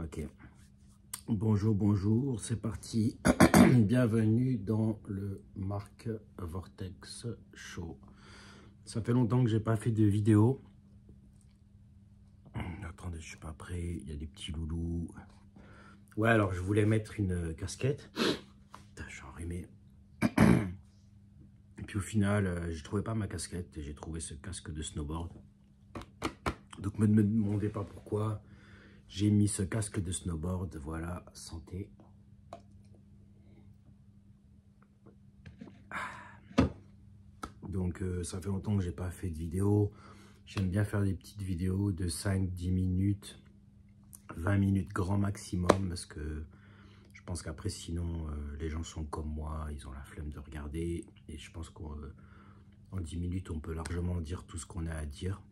Ok. Bonjour, bonjour, c'est parti. Bienvenue dans le Marc Vortex Show. Ça fait longtemps que j'ai pas fait de vidéo. Attendez, je suis pas prêt. Il y a des petits loulous. Ouais, alors je voulais mettre une casquette. Putain, je suis enrhumé. Et puis au final, je trouvais pas ma casquette et j'ai trouvé ce casque de snowboard. Donc ne me demandez pas pourquoi. J'ai mis ce casque de snowboard, voilà, santé. Donc ça fait longtemps que j'ai pas fait de vidéo. J'aime bien faire des petites vidéos de 5-10 minutes, 20 minutes grand maximum, parce que je pense qu'après sinon les gens sont comme moi, ils ont la flemme de regarder. Et je pense qu'en 10 minutes on peut largement dire tout ce qu'on a à dire.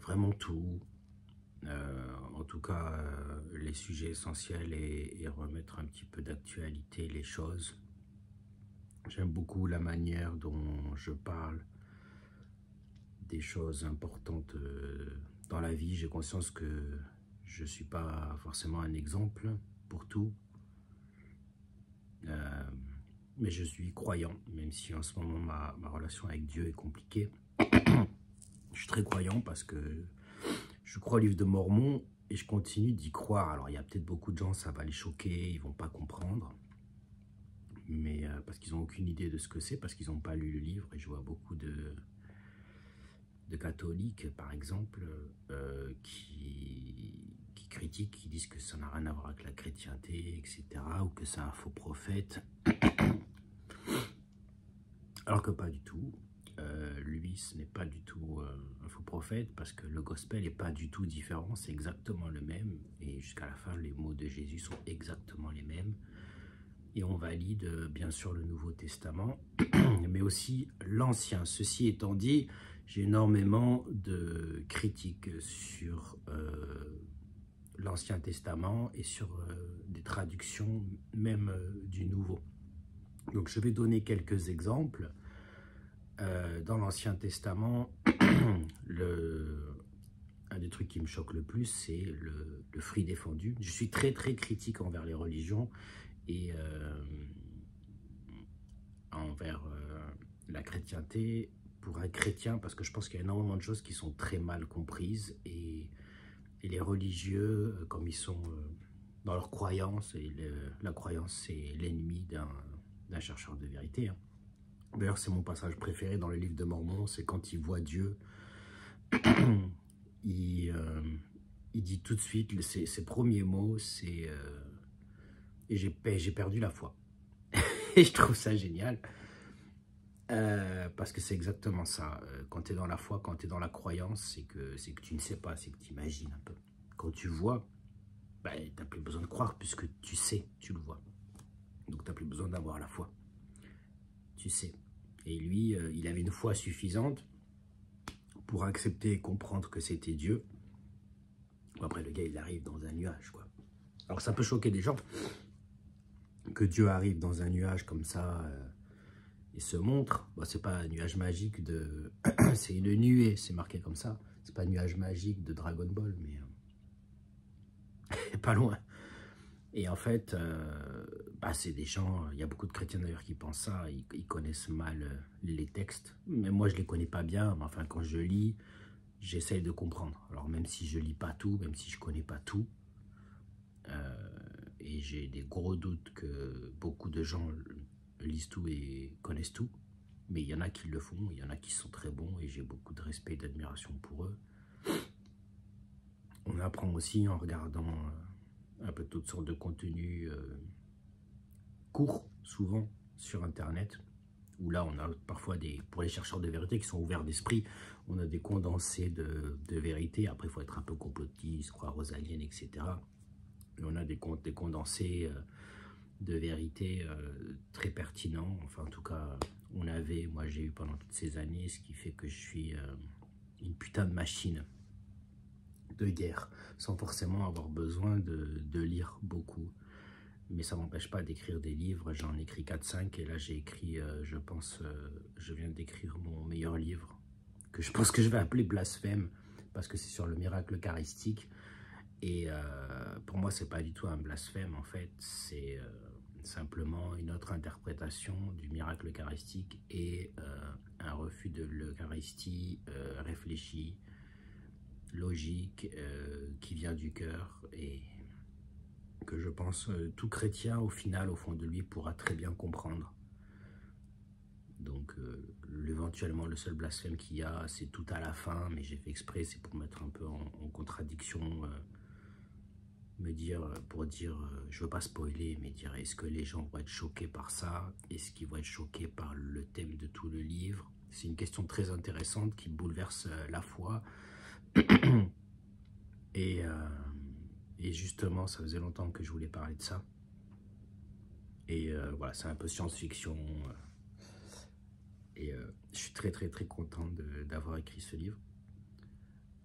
Vraiment tout. En tout cas, les sujets essentiels et remettre un petit peu d'actualité, les choses. J'aime beaucoup la manière dont je parle des choses importantes dans la vie. J'ai conscience que je ne suis pas forcément un exemple pour tout. Mais je suis croyant, même si en ce moment ma relation avec Dieu est compliquée. Je suis très croyant parce que je crois au livre de Mormon et je continue d'y croire. Alors il y a peut-être beaucoup de gens, ça va les choquer, ils ne vont pas comprendre. Mais parce qu'ils n'ont aucune idée de ce que c'est, parce qu'ils n'ont pas lu le livre. Et je vois beaucoup de catholiques, par exemple, qui critiquent, qui disent que ça n'a rien à voir avec la chrétienté, etc. Ou que c'est un faux prophète. Alors que pas du tout. Lui, ce n'est pas du tout un faux prophète, parce que le gospel n'est pas du tout différent, c'est exactement le même. Et jusqu'à la fin, les mots de Jésus sont exactement les mêmes. Et on valide bien sûr le Nouveau Testament, mais aussi l'Ancien. Ceci étant dit, j'ai énormément de critiques sur l'Ancien Testament et sur des traductions même du Nouveau. Donc je vais donner quelques exemples. Dans l'Ancien Testament, un des trucs qui me choque le plus, c'est le fruit défendu. Je suis très critique envers les religions et envers la chrétienté pour un chrétien, parce que je pense qu'il y a énormément de choses qui sont très mal comprises et les religieux, comme ils sont dans leur croyance, et la croyance c'est l'ennemi d'un chercheur de vérité. Hein. D'ailleurs c'est mon passage préféré dans le livre de Mormon, c'est quand il voit Dieu, il dit tout de suite, ses premiers mots c'est et j'ai perdu la foi. Et je trouve ça génial. Parce que c'est exactement ça. Quand tu es dans la foi, quand tu es dans la croyance, c'est que tu ne sais pas, c'est que tu imagines un peu. Quand tu vois, bah, tu n'as plus besoin de croire puisque tu sais, tu le vois. Donc tu n'as plus besoin d'avoir la foi. Tu sais. Et lui, il avait une foi suffisante pour accepter et comprendre que c'était Dieu. Après, le gars, il arrive dans un nuage, quoi. Alors ça peut choquer des gens que Dieu arrive dans un nuage comme ça et se montre. Bon, c'est pas un nuage magique de... c'est une nuée, c'est marqué comme ça. C'est pas un nuage magique de Dragon Ball, mais pas loin. Et en fait, c'est des gens, il y a beaucoup de chrétiens d'ailleurs qui pensent ça, ils connaissent mal les textes. Mais moi, je les connais pas bien, mais enfin, quand je lis, j'essaye de comprendre. Alors même si je lis pas tout, même si je connais pas tout, et j'ai des gros doutes que beaucoup de gens lisent tout et connaissent tout, mais il y en a qui le font, il y en a qui sont très bons et j'ai beaucoup de respect et d'admiration pour eux. On apprend aussi en regardant un peu toutes sortes de contenus courts, souvent sur internet, où là on a parfois pour les chercheurs de vérité qui sont ouverts d'esprit, on a des condensés de vérité. Après il faut être un peu complotiste, croire aux aliens, etc. Et on a des condensés de vérité très pertinents. Enfin en tout cas moi j'ai eu pendant toutes ces années, ce qui fait que je suis une putain de machine de guerre, sans forcément avoir besoin de lire beaucoup. Mais ça m'empêche pas d'écrire des livres, j'en écris 4-5 et là j'ai écrit, je pense, je viens d'écrire mon meilleur livre, que je pense que je vais appeler Blasphème, parce que c'est sur le miracle eucharistique. Et pour moi, c'est pas du tout un blasphème, en fait. C'est simplement une autre interprétation du miracle eucharistique et un refus de l'Eucharistie réfléchi, logique, qui vient du cœur et que je pense tout chrétien, au final, au fond de lui, pourra très bien comprendre. Donc, éventuellement, le seul blasphème qu'il y a, c'est tout à la fin, mais j'ai fait exprès, c'est pour mettre un peu en contradiction, pour dire, je veux pas spoiler, mais dire, est-ce que les gens vont être choqués par ça? Est-ce qu'ils vont être choqués par le thème de tout le livre? C'est une question très intéressante qui bouleverse la foi. Et justement, ça faisait longtemps que je voulais parler de ça. Et voilà, c'est un peu science-fiction. Et je suis très content d'avoir écrit ce livre.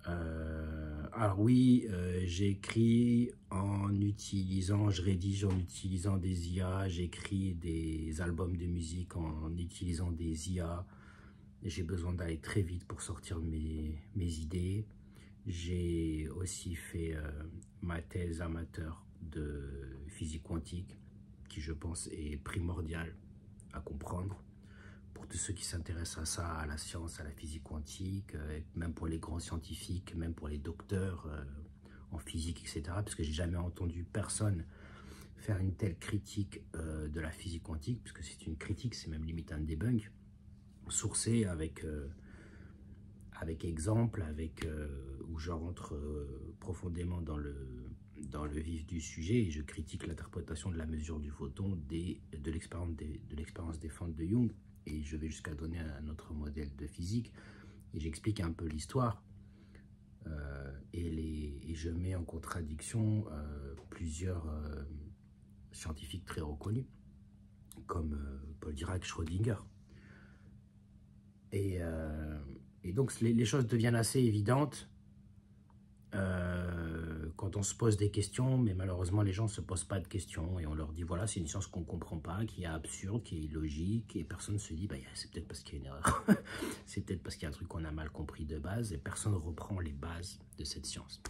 Alors oui, j'écris je rédige en utilisant des IA, j'écris des albums de musique en utilisant des IA. J'ai besoin d'aller très vite pour sortir mes idées. J'ai aussi fait ma thèse amateur de physique quantique, qui je pense est primordiale à comprendre pour tous ceux qui s'intéressent à ça, à la science, à la physique quantique, même pour les grands scientifiques, même pour les docteurs en physique, etc. Parce que j'ai jamais entendu personne faire une telle critique de la physique quantique, puisque c'est une critique, c'est même limite un debunk, sourcé avec exemple, où je rentre profondément dans le vif du sujet et je critique l'interprétation de la mesure du photon de l'expérience des fentes de Jung. Et je vais jusqu'à donner un autre modèle de physique et j'explique un peu l'histoire et je mets en contradiction plusieurs scientifiques très reconnus comme Paul Dirac, Schrödinger. Et donc les choses deviennent assez évidentes quand on se pose des questions, mais malheureusement les gens ne se posent pas de questions et on leur dit voilà, c'est une science qu'on ne comprend pas, qui est absurde, qui est illogique, et personne ne se dit bah, c'est peut-être parce qu'il y a une erreur, c'est peut-être parce qu'il y a un truc qu'on a mal compris de base, et personne ne reprend les bases de cette science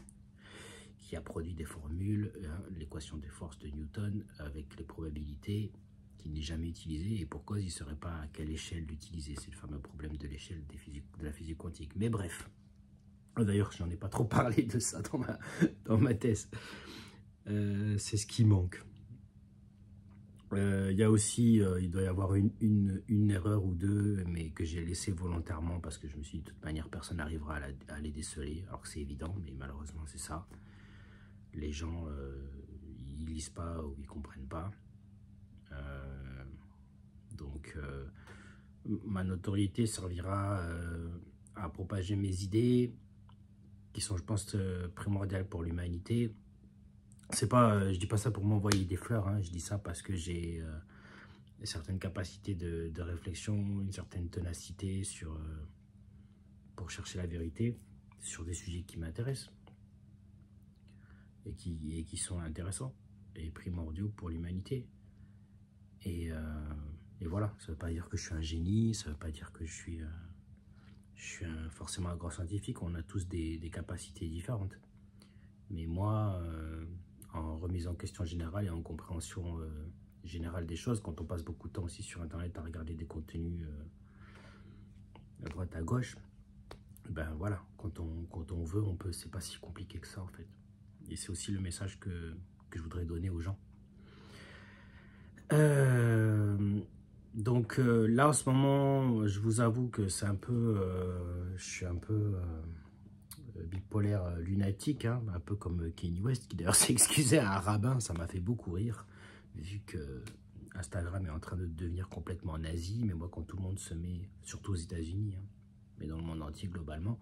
qui a produit des formules, l'équation des forces de Newton avec les probabilités, qui n'est jamais utilisée, et pourquoi il ne saurait pas à quelle échelle l'utiliser. C'est le fameux problème de l'échelle de la physique quantique. Mais bref, d'ailleurs, je n'en ai pas trop parlé de ça dans ma thèse. C'est ce qui manque. Il y a aussi, il doit y avoir une erreur ou deux, mais que j'ai laissé volontairement parce que je me suis dit, de toute manière, personne n'arrivera à les déceler, alors que c'est évident, mais malheureusement, c'est ça. Les gens, ils lisent pas ou ils comprennent pas. Donc, ma notoriété servira à propager mes idées, qui sont, je pense, primordiales pour l'humanité. C'est pas, je dis pas ça pour m'envoyer des fleurs, hein, je dis ça parce que j'ai certaines capacités de réflexion, une certaine ténacité pour chercher la vérité sur des sujets qui m'intéressent et qui sont intéressants et primordiaux pour l'humanité. Et voilà, ça ne veut pas dire que je suis un génie, ça ne veut pas dire que je suis forcément un grand scientifique. On a tous des capacités différentes. Mais moi, en remise en question générale et en compréhension générale des choses, quand on passe beaucoup de temps aussi sur Internet à regarder des contenus à droite à gauche, ben voilà, quand on veut, on peut. C'est pas si compliqué que ça en fait. Et c'est aussi le message que je voudrais donner aux gens. Donc là en ce moment, je vous avoue que c'est un peu, je suis un peu bipolaire lunatique, hein, un peu comme Kanye West, qui d'ailleurs s'est excusé à un rabbin. Ça m'a fait beaucoup rire, vu que Instagram est en train de devenir complètement nazi. Mais moi, quand tout le monde se met, surtout aux États-Unis, hein, mais dans le monde entier globalement,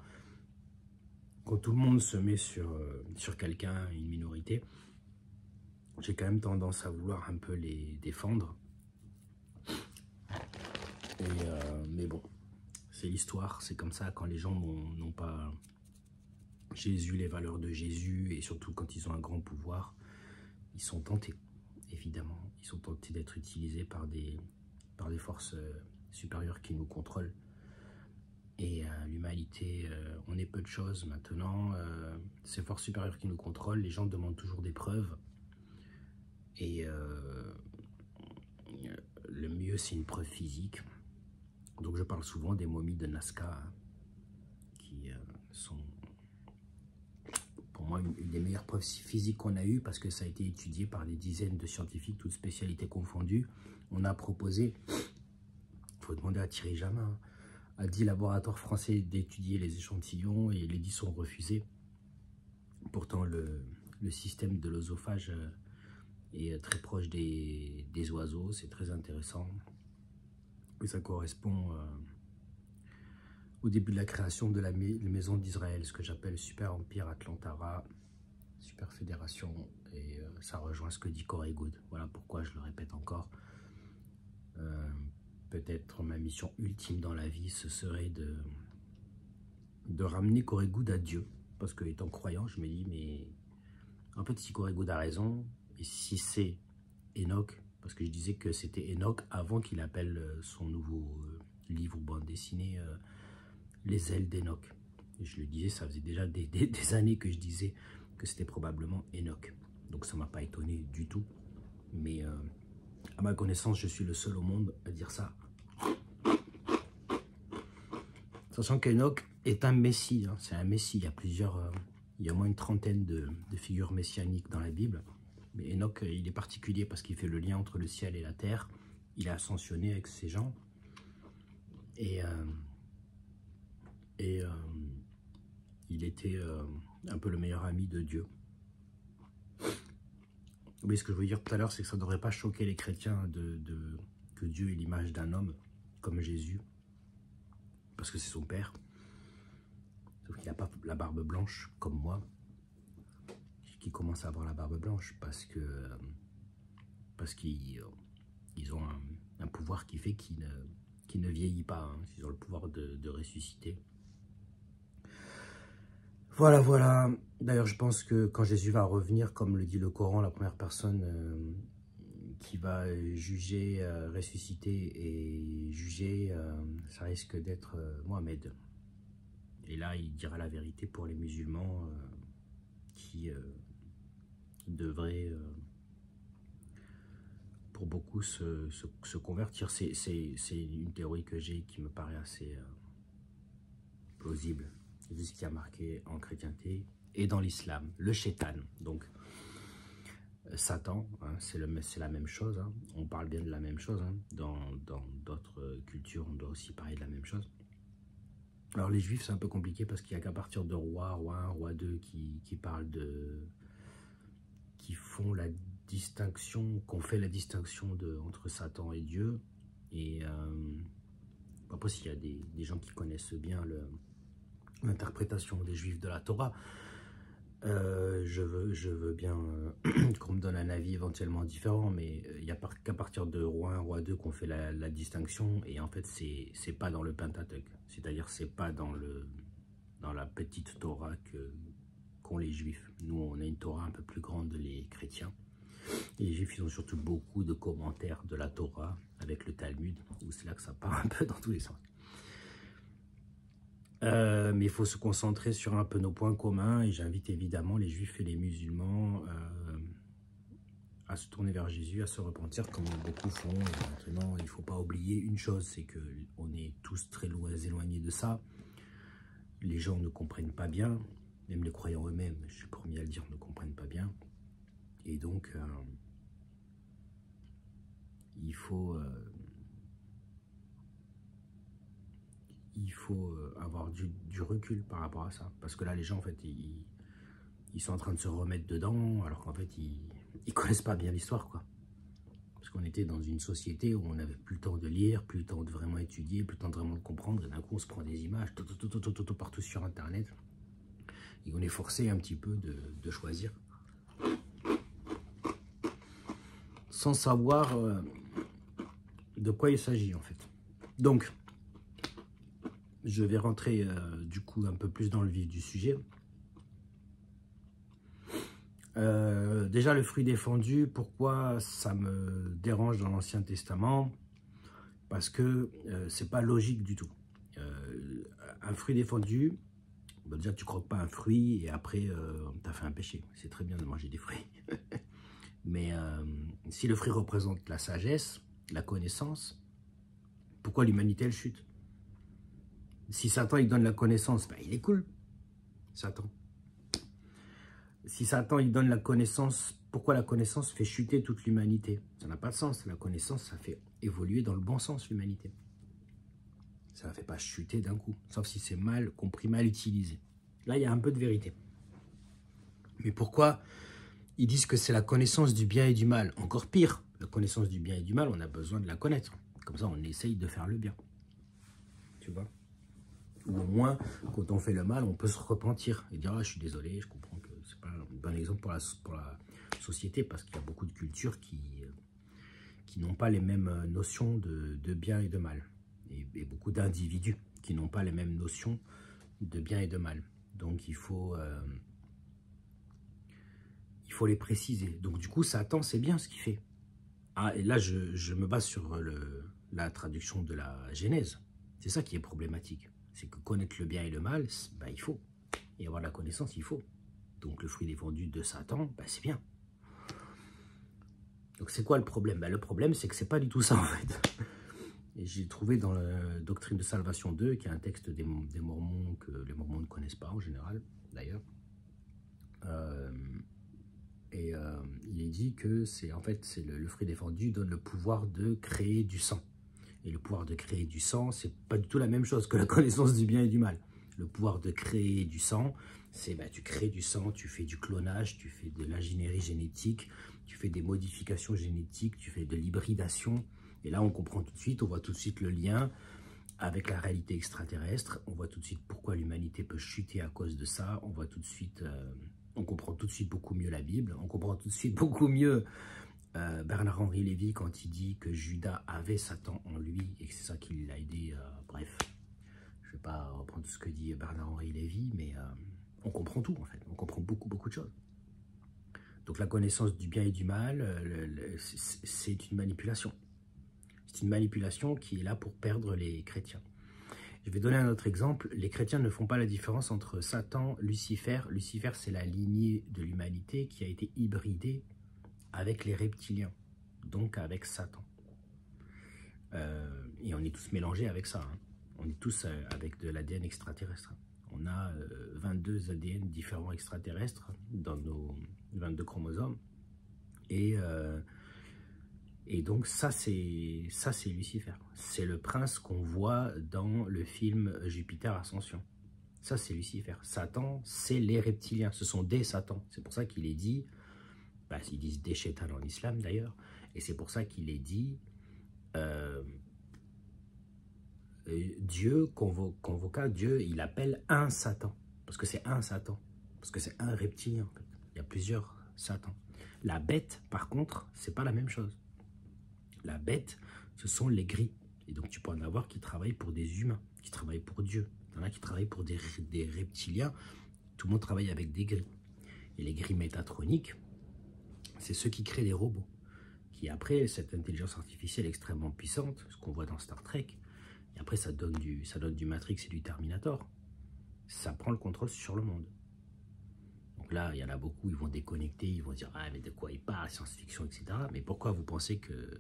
quand tout le monde se met sur quelqu'un, une minorité, j'ai quand même tendance à vouloir un peu les défendre. Mais bon, c'est l'histoire, c'est comme ça. Quand les gens n'ont pas Jésus, les valeurs de Jésus, et surtout quand ils ont un grand pouvoir, ils sont tentés, évidemment. Ils sont tentés d'être utilisés par des forces supérieures qui nous contrôlent. Et l'humanité, on est peu de choses maintenant. C'est forces supérieures qui nous contrôlent. Les gens demandent toujours des preuves. Et le mieux, c'est une preuve physique. Donc je parle souvent des momies de Nazca, hein, qui sont pour moi une des meilleures preuves physiques qu'on a eues, parce que ça a été étudié par des dizaines de scientifiques, toutes spécialités confondues. On a proposé, il faut demander à Thierry Jamin, à 10 laboratoires français d'étudier les échantillons, et les 10 sont refusés. Pourtant, le système de l'œsophage est très proche des oiseaux, c'est très intéressant. Et ça correspond au début de la création de la maison d'Israël, ce que j'appelle Super Empire Atlantara, Super Fédération, et ça rejoint ce que dit Corey Goode. Voilà pourquoi je le répète encore. Peut-être ma mission ultime dans la vie, ce serait de ramener Corey Goode à Dieu. Parce que, étant croyant, je me dis, mais en fait, si Corey Goode a raison, et si c'est Enoch, parce que je disais que c'était Enoch avant qu'il appelle son nouveau livre ou bande dessinée Les ailes d'Enoch. Et je le disais, ça faisait déjà des années que je disais que c'était probablement Enoch. Donc ça ne m'a pas étonné du tout. Mais à ma connaissance, je suis le seul au monde à dire ça. Sachant qu'Enoch est un messie, hein, c'est un messie. Il y a au moins une trentaine de figures messianiques dans la Bible. Mais Enoch, il est particulier parce qu'il fait le lien entre le ciel et la terre. Il a ascensionné avec ces gens. Et il était un peu le meilleur ami de Dieu. Mais ce que je veux dire tout à l'heure, c'est que ça ne devrait pas choquer les chrétiens que Dieu ait l'image d'un homme comme Jésus. Parce que c'est son père. Sauf qu'il n'a pas la barbe blanche comme moi, qui commence à avoir la barbe blanche parce qu'ils ont un pouvoir qui fait qu'il ne vieillit pas. Hein. Ils ont le pouvoir de ressusciter. Voilà, voilà. D'ailleurs, je pense que quand Jésus va revenir, comme le dit le Coran, la première personne qui va juger, ressusciter et juger, ça risque d'être Mohamed. Et là, il dira la vérité pour les musulmans qui devraient, pour beaucoup, se convertir. C'est une théorie que j'ai qui me paraît assez plausible, vu ce qui a marqué en chrétienté et dans l'islam, le shaitan. Donc, Satan, hein, c'est la même chose, hein. On parle bien de la même chose, hein. Dans d'autres cultures, on doit aussi parler de la même chose. Alors les juifs, c'est un peu compliqué parce qu'il n'y a qu'à partir de roi 1, roi 2 qui parlent qui font la distinction, qu'on fait la distinction entre Satan et Dieu. Et après, s'il y a des gens qui connaissent bien l'interprétation des juifs de la Torah, je veux bien qu'on me donne un avis éventuellement différent, mais il n'y a qu'à partir de roi 1, roi 2 qu'on fait la distinction, et en fait c'est pas dans le Pentateuque, c'est-à-dire c'est pas dans la petite Torah qu'ont les juifs. Nous on a une Torah un peu plus grande, les chrétiens, et les juifs ils ont surtout beaucoup de commentaires de la Torah avec le Talmud, où c'est là que ça part un peu dans tous les sens. Mais il faut se concentrer sur un peu nos points communs, et j'invite évidemment les juifs et les musulmans à se tourner vers Jésus, à se repentir comme beaucoup font. Et maintenant, il ne faut pas oublier une chose, c'est qu'on est tous très éloignés de ça. Les gens ne comprennent pas bien, même les croyants eux-mêmes, je suis le premier à le dire, ne comprennent pas bien. Et donc, il faut avoir du recul par rapport à ça. Parce que là, les gens, en fait, ils sont en train de se remettre dedans, alors qu'en fait, ils connaissent pas bien l'histoire, quoi. Parce qu'on était dans une société où on n'avait plus le temps de lire, plus le temps de vraiment étudier, plus le temps de vraiment comprendre. Et d'un coup, on se prend des images tout partout sur Internet. Et on est forcé un petit peu de choisir. Sans savoir de quoi il s'agit, en fait. Donc, je vais rentrer du coup un peu plus dans le vif du sujet. Déjà le fruit défendu, pourquoi ça me dérange dans l'Ancien Testament? Parce que c'est pas logique du tout. un fruit défendu, bon, déjà tu croques pas un fruit et après tu as fait un péché. C'est très bien de manger des fruits. Mais si le fruit représente la sagesse, la connaissance, pourquoi l'humanité elle chute? Si Satan il donne la connaissance, ben, il est cool, Satan. Si Satan il donne la connaissance, pourquoi la connaissance fait chuter toute l'humanité? Ça n'a pas de sens. La connaissance, ça fait évoluer dans le bon sens l'humanité. Ça ne fait pas chuter d'un coup, sauf si c'est mal compris, mal utilisé. Là, il y a un peu de vérité. Mais pourquoi ils disent que c'est la connaissance du bien et du mal? Encore pire, la connaissance du bien et du mal, on a besoin de la connaître. Comme ça, on essaye de faire le bien. Tu vois? Ou au moins, quand on fait le mal, on peut se repentir et dire « Ah, je suis désolé, je comprends que c'est pas un bon exemple pour la société, parce qu'il y a beaucoup de cultures qui n'ont pas les mêmes notions de bien et de mal. Et beaucoup d'individus qui n'ont pas les mêmes notions de bien et de mal. Donc, il faut les préciser. Donc, du coup, Satan, c'est bien ce qu'il fait. Ah, et là, je me base sur la traduction de la Genèse. C'est ça qui est problématique. C'est que connaître le bien et le mal, bah, il faut. Et avoir la connaissance, il faut. Donc, le fruit défendu de Satan, bah, c'est bien. Donc, c'est quoi le problème? Bah, le problème, c'est que c'est pas du tout ça, en fait. Et j'ai trouvé dans la Doctrine de Salvation 2, qui est un texte des Mormons que les Mormons ne connaissent pas en général, d'ailleurs. Il est dit que en fait, le fruit défendu donne le pouvoir de créer du sang. Et le pouvoir de créer du sang, c'est pas du tout la même chose que la connaissance du bien et du mal. Le pouvoir de créer du sang, c'est bah, tu crées du sang, tu fais du clonage, tu fais de l'ingénierie génétique, tu fais des modifications génétiques, tu fais de l'hybridation. Et là, on comprend tout de suite, on voit tout de suite le lien avec la réalité extraterrestre. On voit tout de suite pourquoi l'humanité peut chuter à cause de ça. On voit tout de suite, on comprend tout de suite beaucoup mieux la Bible. On comprend tout de suite beaucoup mieux Bernard-Henri Lévy quand il dit que Judas avait Satan en lui et que c'est ça qui l'a aidé. Bref, je ne vais pas reprendre tout ce que dit Bernard-Henri Lévy, mais on comprend tout en fait. On comprend beaucoup de choses. Donc la connaissance du bien et du mal, c'est une manipulation. C'est une manipulation qui est là pour perdre les chrétiens. Je vais donner un autre exemple. Les chrétiens ne font pas la différence entre Satan, Lucifer. Lucifer, c'est la lignée de l'humanité qui a été hybridée avec les reptiliens, donc avec Satan. Et on est tous mélangés avec ça. Hein. On est tous avec de l'ADN extraterrestre. On a 22 ADN différents extraterrestres dans nos 22 chromosomes. Et donc ça c'est Lucifer. C'est le prince qu'on voit dans le film Jupiter Ascension. Ça c'est Lucifer. Satan, c'est les reptiliens. Ce sont des Satans. C'est pour ça qu'il est dit, bah, ils disent des chétans en islam d'ailleurs, et c'est pour ça qu'il est dit Dieu convoqua, Dieu il appelle un Satan. Parce que c'est un Satan. Parce que c'est un reptilien en fait. Il y a plusieurs Satans. La bête par contre, c'est pas la même chose. La bête, ce sont les gris. Et donc, tu peux en avoir qui travaillent pour des humains, qui travaillent pour Dieu. Il y en a qui travaillent pour des reptiliens. Tout le monde travaille avec des gris. Et les gris métatroniques, c'est ceux qui créent les robots. Qui après, cette intelligence artificielle extrêmement puissante, ce qu'on voit dans Star Trek, et après ça donne du Matrix et du Terminator. Ça prend le contrôle sur le monde. Donc là, il y en a beaucoup, ils vont déconnecter, ils vont dire « Ah, mais de quoi il parle, science-fiction, etc. » Mais pourquoi vous pensez que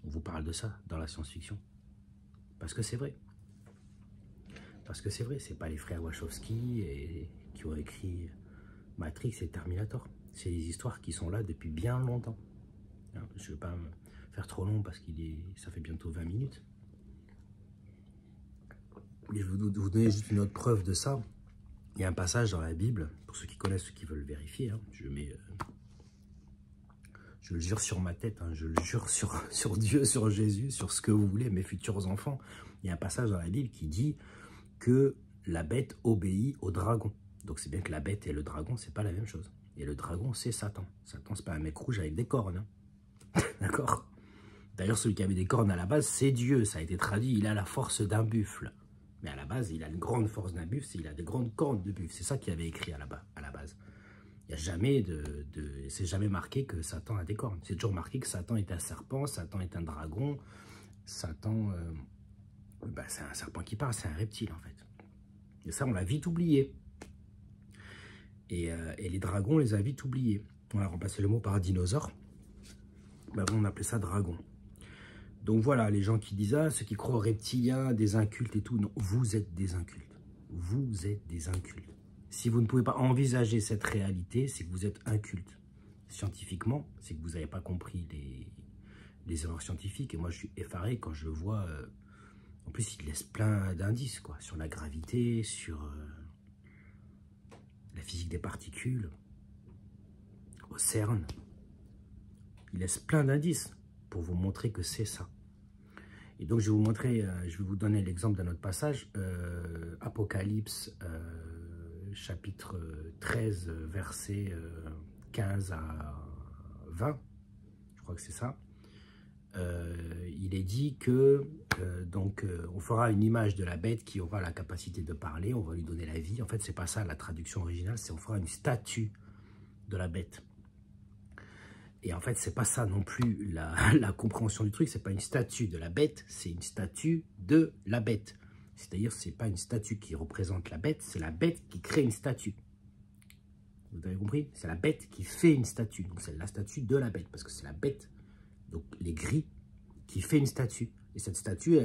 on vous parle de ça dans la science-fiction? Parce que c'est vrai. Parce que c'est vrai, c'est pas les frères Wachowski qui ont écrit Matrix et Terminator. C'est des histoires qui sont là depuis bien longtemps. Je ne vais pas me faire trop long parce ça fait bientôt 20 minutes. Et je vais vous donner juste une autre preuve de ça. Il y a un passage dans la Bible, pour ceux qui connaissent, ceux qui veulent vérifier, hein, je le jure sur ma tête, hein, je le jure sur Dieu, sur Jésus, sur ce que vous voulez, mes futurs enfants. Il y a un passage dans la Bible qui dit que la bête obéit au dragon. Donc c'est bien que la bête et le dragon, c'est pas la même chose. Et le dragon, c'est Satan. Satan, c'est pas un mec rouge avec des cornes. Hein. D'accord? D'ailleurs, celui qui avait des cornes à la base, c'est Dieu. Ça a été traduit, il a la force d'un buffle. Mais à la base, il a une grande force d'un buffle, il a des grandes cornes de buffle. C'est ça qu'il avait écrit à la base. Il n'y a jamais c'est jamais marqué que Satan a des cornes. C'est toujours marqué que Satan est un serpent, Satan est un dragon, Satan, bah, c'est un serpent qui parle, c'est un reptile en fait. Et ça, on l'a vite oublié. Et les dragons, on les a vite oubliés. On a remplacé le mot par dinosaure. Ben, on appelait ça dragon. Donc voilà, les gens qui disent, ah, ceux qui croient aux reptiliens, des incultes et tout. Non, vous êtes des incultes. Vous êtes des incultes. Si vous ne pouvez pas envisager cette réalité, c'est que vous êtes inculte. Scientifiquement, c'est que vous n'avez pas compris les erreurs scientifiques. Et moi, je suis effaré quand je vois... en plus, il laisse plein d'indices, quoi, sur la gravité, sur la physique des particules, au CERN. Il laisse plein d'indices pour vous montrer que c'est ça. Et donc, je vais vous montrer, je vais vous donner l'exemple d'un autre passage, Apocalypse, chapitre 13, versets 15 à 20, je crois que c'est ça. Il est dit que on fera une image de la bête qui aura la capacité de parler, on va lui donner la vie. En fait, c'est pas ça la traduction originale, c'est on fera une statue de la bête. Et en fait, c'est pas ça non plus la compréhension du truc, c'est pas une statue de la bête, c'est une statue de la bête. C'est-à-dire, c'est pas une statue qui représente la bête, c'est la bête qui crée une statue. Vous avez compris? C'est la bête qui fait une statue. Donc, c'est la statue de la bête, parce que c'est la bête, donc les gris, qui fait une statue. Et cette statue,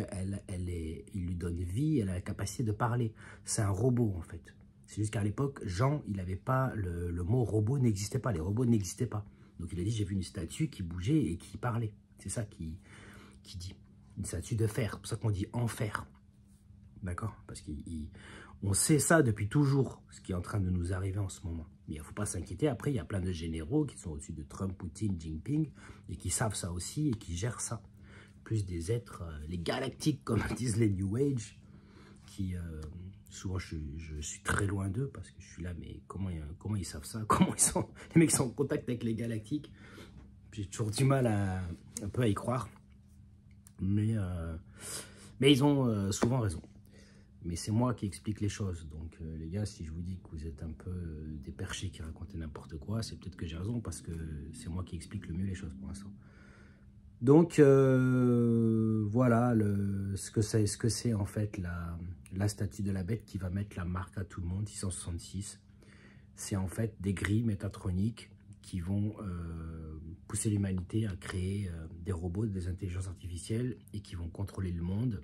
il lui donne vie, elle a la capacité de parler. C'est un robot, en fait. C'est juste qu'à l'époque, Jean, il n'avait pas, le mot robot n'existait pas, les robots n'existaient pas. Donc il a dit, j'ai vu une statue qui bougeait et qui parlait. C'est ça qui dit. Une statue de fer, c'est pour ça qu'on dit en fer. D'accord? Parce qu'on sait ça depuis toujours, ce qui est en train de nous arriver en ce moment. Mais il ne faut pas s'inquiéter. Après, il y a plein de généraux qui sont au-dessus de Trump, Poutine, Jinping, et qui savent ça aussi et qui gèrent ça. Plus des êtres, les galactiques, comme disent les New Age, qui, souvent, je suis très loin d'eux, parce que je suis là, mais comment ils savent ça? Comment les mecs sont en contact avec les galactiques? J'ai toujours du mal un peu à y croire. Mais ils ont souvent raison. Mais c'est moi qui explique les choses. Donc, les gars, si je vous dis que vous êtes un peu des perchés qui racontent n'importe quoi, c'est peut-être que j'ai raison, parce que c'est moi qui explique le mieux les choses pour l'instant. Donc, voilà ce que c'est en fait la statue de la bête qui va mettre la marque à tout le monde, 666. C'est en fait des grilles métatroniques qui vont pousser l'humanité à créer des robots, des intelligences artificielles et qui vont contrôler le monde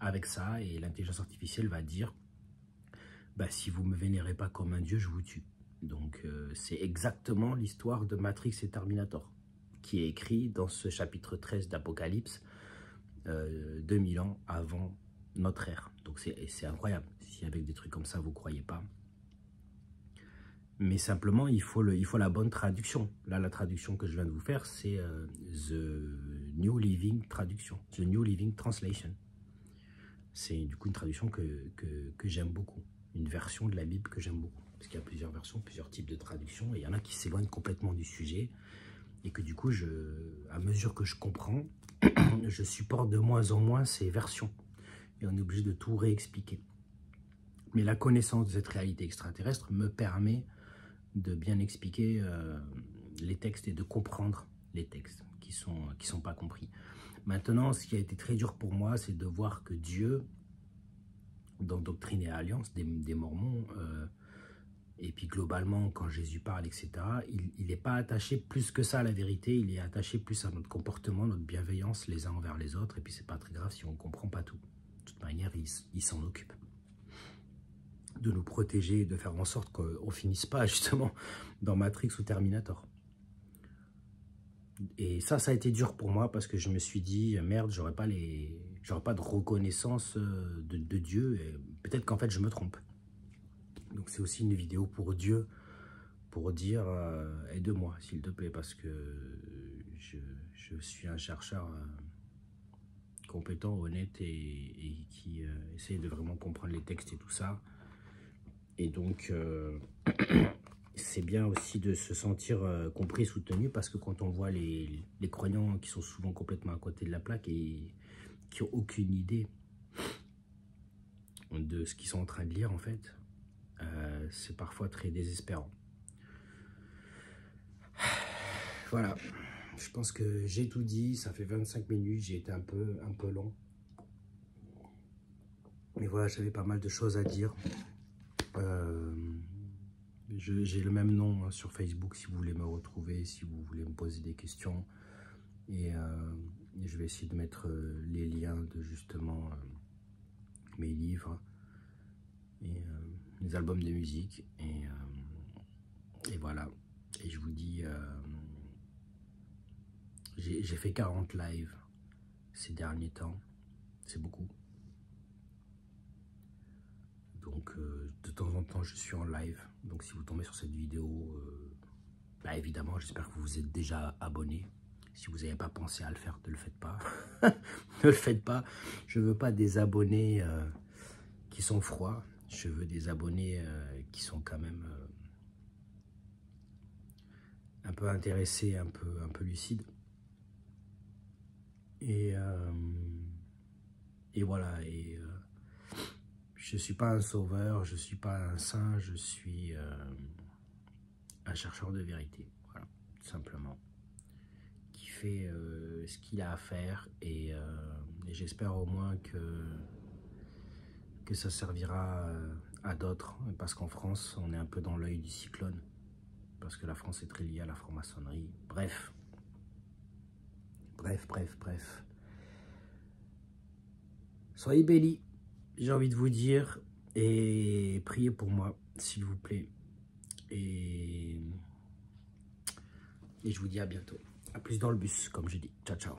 avec ça. Et l'intelligence artificielle va dire, bah, si vous ne me vénérez pas comme un dieu, je vous tue. Donc, c'est exactement l'histoire de Matrix et Terminator, qui est écrit dans ce chapitre 13 d'Apocalypse, 2000 ans avant notre ère. Donc c'est incroyable. Si avec des trucs comme ça, vous ne croyez pas. Mais simplement, il faut la bonne traduction. Là, la traduction que je viens de vous faire, c'est The New Living Traduction, The New Living Translation. C'est du coup une traduction que j'aime beaucoup. Une version de la Bible que j'aime beaucoup. Parce qu'il y a plusieurs versions, plusieurs types de traductions. Et il y en a qui s'éloignent complètement du sujet. Et que du coup, à mesure que je comprends, je supporte de moins en moins ces versions. Et on est obligé de tout réexpliquer. Mais la connaissance de cette réalité extraterrestre me permet de bien expliquer les textes et de comprendre les textes qui sont pas compris. Maintenant, ce qui a été très dur pour moi, c'est de voir que Dieu, dans Doctrine et Alliance, des Mormons, et puis globalement, quand Jésus parle, etc., il n'est pas attaché plus que ça à la vérité, il est attaché plus à notre comportement, notre bienveillance les uns envers les autres, et puis c'est pas très grave si on ne comprend pas tout. De toute manière, il s'en occupe. De nous protéger, de faire en sorte qu'on ne finisse pas justement dans Matrix ou Terminator. Et ça a été dur pour moi parce que je me suis dit, merde, j'aurais pas de reconnaissance de Dieu, et peut-être qu'en fait je me trompe. Donc c'est aussi une vidéo pour Dieu, pour dire aide-moi s'il te plaît, parce que je suis un chercheur compétent, honnête et qui essaie de vraiment comprendre les textes et tout ça. Et donc c'est bien aussi de se sentir compris, soutenu, parce que quand on voit les croyants qui sont souvent complètement à côté de la plaque et qui n'ont aucune idée de ce qu'ils sont en train de lire en fait, c'est parfois très désespérant. Voilà, je pense que j'ai tout dit, ça fait 25 minutes, j'ai été un peu long. Mais voilà, j'avais pas mal de choses à dire. J'ai le même nom hein, sur Facebook si vous voulez me retrouver, si vous voulez me poser des questions. Et je vais essayer de mettre les liens de justement mes livres et les albums de musique. Et voilà. Et je vous dis, j'ai fait 40 lives ces derniers temps. C'est beaucoup. Donc de temps en temps je suis en live. Donc si vous tombez sur cette vidéo, bah, évidemment j'espère que vous vous êtes déjà abonné. Si vous n'avez pas pensé à le faire, ne le faites pas. Ne le faites pas. Je ne veux pas des abonnés qui sont froids. Je veux des abonnés qui sont quand même un peu intéressés, un peu lucides. Et voilà. Et je ne suis pas un sauveur, je ne suis pas un saint, je suis un chercheur de vérité. Voilà, tout simplement. Qui fait ce qu'il a à faire et j'espère au moins que ça servira à d'autres. Parce qu'en France, on est un peu dans l'œil du cyclone. Parce que la France est très liée à la franc-maçonnerie. Bref. Soyez bénis, j'ai envie de vous dire, et priez pour moi, s'il vous plaît. Et je vous dis à bientôt. À plus dans le bus, comme j'ai dit. Ciao, ciao.